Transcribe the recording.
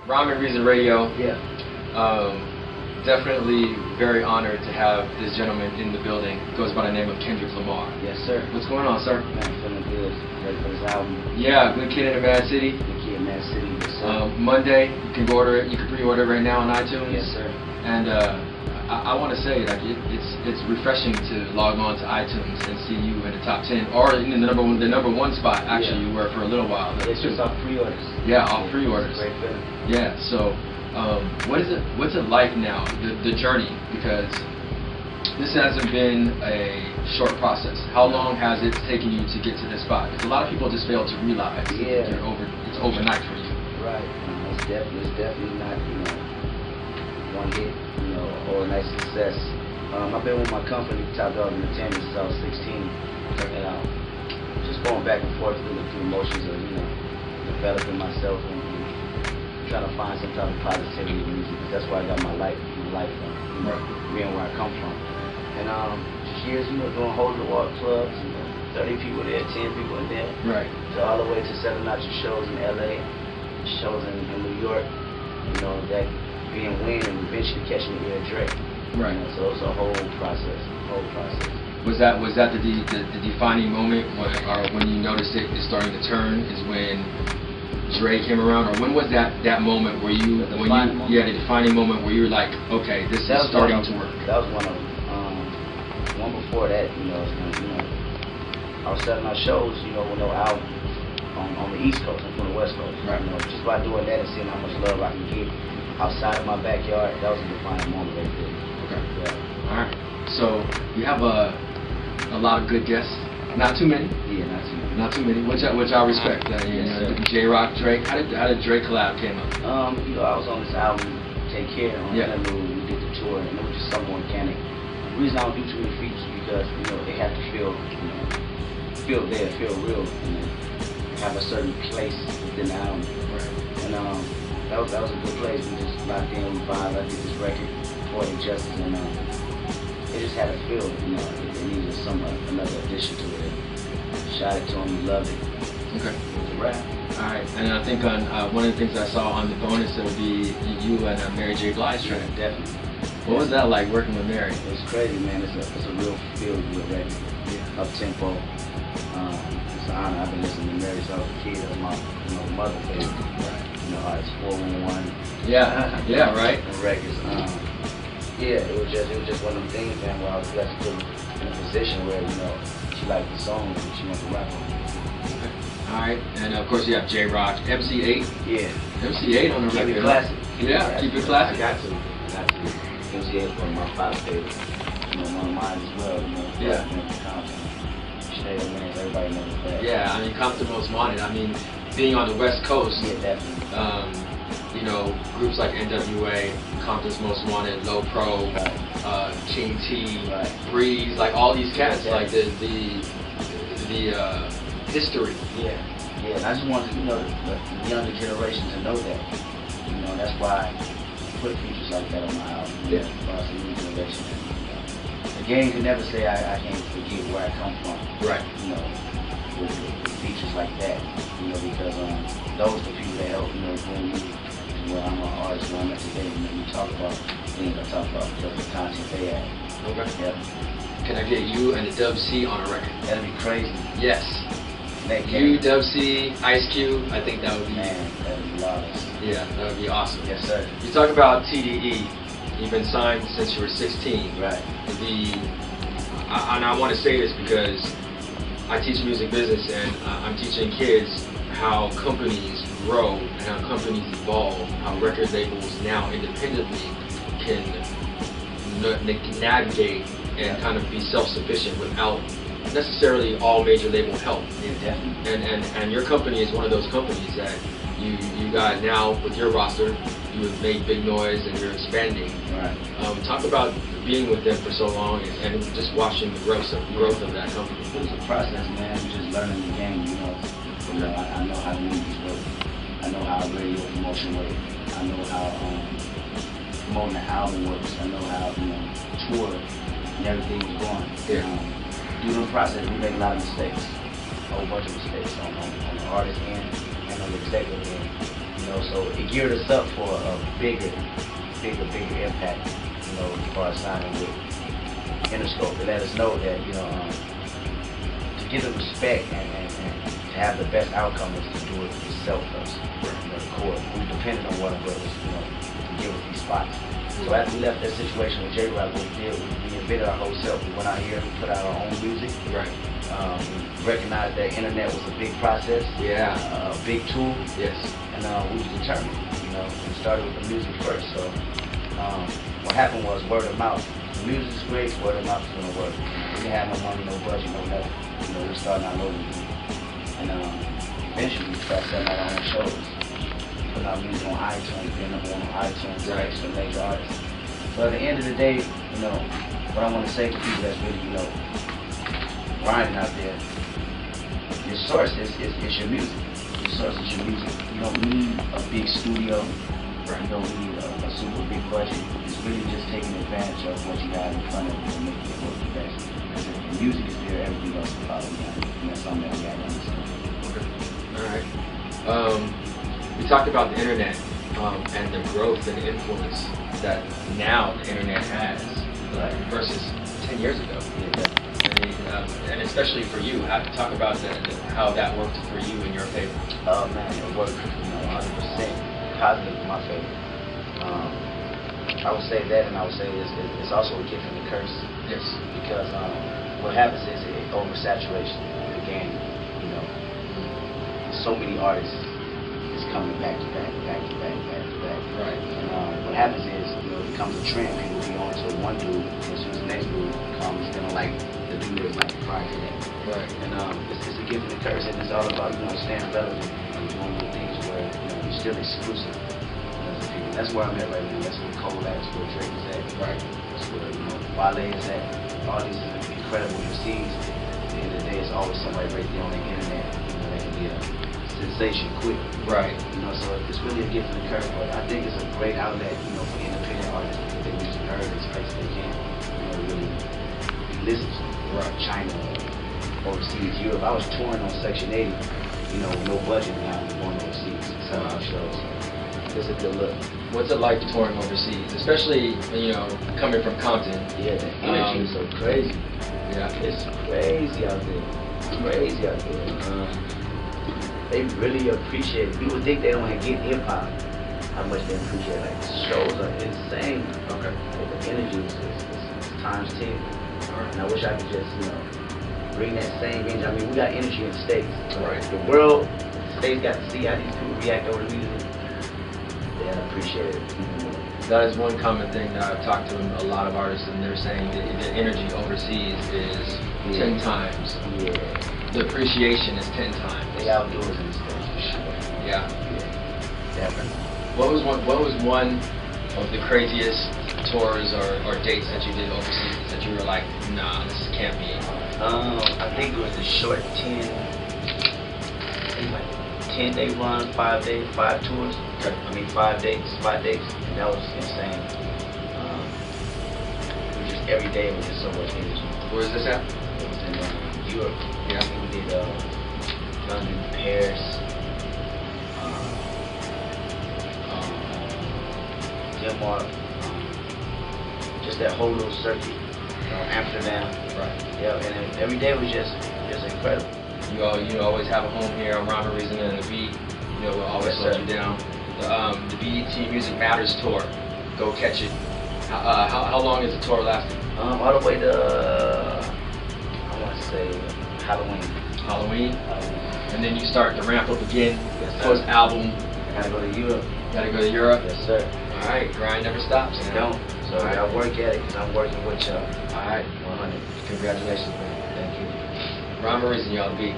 Rhyme and Reason Radio. Yeah. Definitely very honored to have this gentleman in the building. Goes by the name of Kendrick Lamar. Yes, sir. What's going on, sir? Man, feeling good. Ready for this album. Yeah, Good Kid in the Mad City. Good Kid in Mad City. Yes, sir. Monday, you can order it. You can pre-order it right now on iTunes. Yes, sir. And I want to say, like, it's refreshing to log on to iTunes and see you in the top 10, or in the number one spot. Actually, you were for a little while. It's just off pre-orders. Yeah, off pre-orders. Great feeling. Yeah. So, what's it like now? The journey, because this hasn't been a short process. How long has it taken you to get to this spot? Because a lot of people just fail to realize it's overnight for you. Right. It's definitely not, one hit, overnight success. I've been with my company, Top Dog Entertainment, since I was 16, and just going back and forth through the emotions of, developing myself and trying to find some type of positivity in music. Because that's where I got my life from, being where I come from. And just years, doing hole-in-the-wall clubs, 30 people there, 10 people in there, right? So all the way to selling out your shows in LA, shows in New York, that being Win and eventually catching the ear Drake. Right. So it was a whole process. Was that the defining moment when you noticed it is starting to turn? Is when Dre came around, or when was that moment where the defining moment where you were like, okay, this is starting to work? That was one of them. One before that, I was selling our shows, with no album on the East Coast and from the West Coast. Right. Just by doing that and seeing how much love I can get outside of my backyard, that was a defining moment right there. Okay. Yeah. All right. So you have a lot of good guests. Not too many. Yeah, not too many. Not too many, which I respect. J-Rock, Drake. How did Drake collab came up? I was on this album, Take Care, on Interlude. We did the tour, and it was just something organic. The reason I don't do too many features is because they have to feel there, feel real, and have a certain place within the album. Right. And that was a good place. We just locked in, we vibed. I did this record, Poetic Justice, and it just had a feel. It needed another addition to it. Shot it to him, he loved it. Okay. It was a wrap. All right, and I think on one of the things I saw on the bonus, it would be you and Mary J. Blige track. Definitely. What was that like working with Mary? It was crazy, man. It's a real feel-good record. Yeah. Up tempo. It's an honor. I've been listening to Mary since I was a kid. That's my mother favorite. Right. It's 411. Yeah, right. And records. It was just one of them things, man, where I was blessed to be in a position where she liked the song and she wanted to rap on it. All right, and of course you have J-Rock, MC8. Yeah. MC8 on the record. Keep it classic. Keep it classic. I got to. MC8 is one of my five favorites. One of mine as well. Everybody knows that. Yeah, I mean, Compton Most Wanted. I mean, being on the West Coast. Yeah, definitely. Groups like NWA, Compton's Most Wanted, Low Pro, King T, Breeze, like all these cats, like the history. Yeah. And I just wanted the younger generation to know that. That's why I put features like that on my album. Yeah. For the new generation. The game can never say I can't forget where I come from. Right. With features like that. Because those are the people that help bring me where I'm an artist, where I'm at today. You talk about things I talk about because of the content they have. Okay. Yeah. Can I get you and the Dub C on a record? That'd be crazy. Yes. You, Dub C, Ice Cube, I think that would be... Man, that would be lawless. Yeah, that would be awesome. Yes, sir. You talk about TDE. You've been signed since you were 16. Right. And I want to say this because I teach music business and I'm teaching kids how companies grow and how companies evolve, how record labels now independently can navigate and kind of be self-sufficient without necessarily all major label help. Yeah, definitely. And your company is one of those companies that you got now with your roster. You have made big noise and you're expanding. Right. Talk about being with them for so long and just watching the growth of that company. It was a process, man. Just learning the game, I know how the movies work. I know how radio promotion works. I know how promoting the album works. I know how tour and everything was going. Yeah. Through the process, we make a lot of mistakes, a whole bunch of mistakes on the artist end and on the executive end. So it geared us up for a bigger impact, as far as signing with Interscope. It let us know that, to get the respect and to have the best outcome is to do it yourself first. The core. We depended on Warner Brothers, to give us these spots. So after we left that situation with J-Rock, what we did, we invented our whole self. We went out here, we put out our own music. Right. We recognized that internet was a big process. Yeah. A big tool. Yes. And we was determined, we started with the music first. So what happened was word of mouth. The music's great, word of mouth is going to work. We didn't have no money, no budget, no nothing. We were starting out low. And eventually we started selling our own shows. Putting our music on iTunes, being number one on iTunes, right, for major artists. So at the end of the day, what I want to say to people that's really, grinding out there, your source is your music. Your source is your music. You don't need a big studio. Right. You don't need a super big budget. It's really just taking advantage of what you have in front of you and making it work the best. Because if the music is there, everything else will follow behind. And that's something that we have to understand. Okay. All right. We talked about the internet and the growth and influence that now the internet has versus 10 years ago. Yeah. I mean, and especially for you, talk about how that worked for you in your favor. Oh man, it worked 100% positive in my favor. I would say that, and I would say it's also a gift and a curse. Yes. Because what happens is it oversaturates the game. So many artists is coming back to back. Right. And what happens is, it becomes a trend. People be on to one dude, and as soon as the next dude comes, they don't like the dude that's like prior to that. Right. And it's a gift and a curse, and it's all about staying relevant and doing the things where you're still exclusive. That's where I'm at right now. That's where Cole at. That's where Drake is at. Right. That's where Wale is at. All these incredible MCs. At the end of the day, it's always somebody right there on the internet. That can be a sensation quick. Right. So it's really a gift and a curse. But I think it's a great outlet, for independent artists to get their music heard as best as they can. Really listen to. Right. China, overseas, Europe. I was touring on Section 80. No budget now. Going overseas, selling out shows. It's a good look. What's it like touring overseas, especially coming from Compton? Yeah, the energy is so crazy. Yeah, it's crazy out there. They really appreciate it. People think they don't get hip hop. How much they appreciate it. Like, the shows are insane. Okay. Like, the energy is times 10. Right. And I wish I could just bring that same energy. I mean, we got energy in the States. Right. The world, the States got to see how these people react over the music. They appreciate it. That is one common thing that I've talked to a lot of artists, and they're saying the energy overseas is 10 times. Yeah. The appreciation is 10 times. They outdoors in the States for sure. Yeah. Definitely. What was one of the craziest tours or dates that you did overseas that you were like, nah, this can't be? I think it was a short 10-day run, 5 days, 5 tours. Okay. I mean 5 dates, and that was insane. It was just every day was just so much energy. Where is this at? It was in Europe. Yeah. We did London, Paris, Denmark, just that whole little circuit. Amsterdam. Right. Yeah, and every day was just incredible. You always have a home here, a rhyme, a reason, and a beat. We'll always slow you down. The BET Music Matters tour. Go catch it. How long is the tour lasting? All the way to I want to say Halloween. Halloween. And then you start to ramp up again. Yes, Post album. I gotta go to Europe. Gotta go to Europe. Yes, sir. All right, grind never stops. It don't. So I gotta work at it because I'm working with y'all. All right, 100. Congratulations, man. Thank you. Rhyme, a reason, y'all, the beat.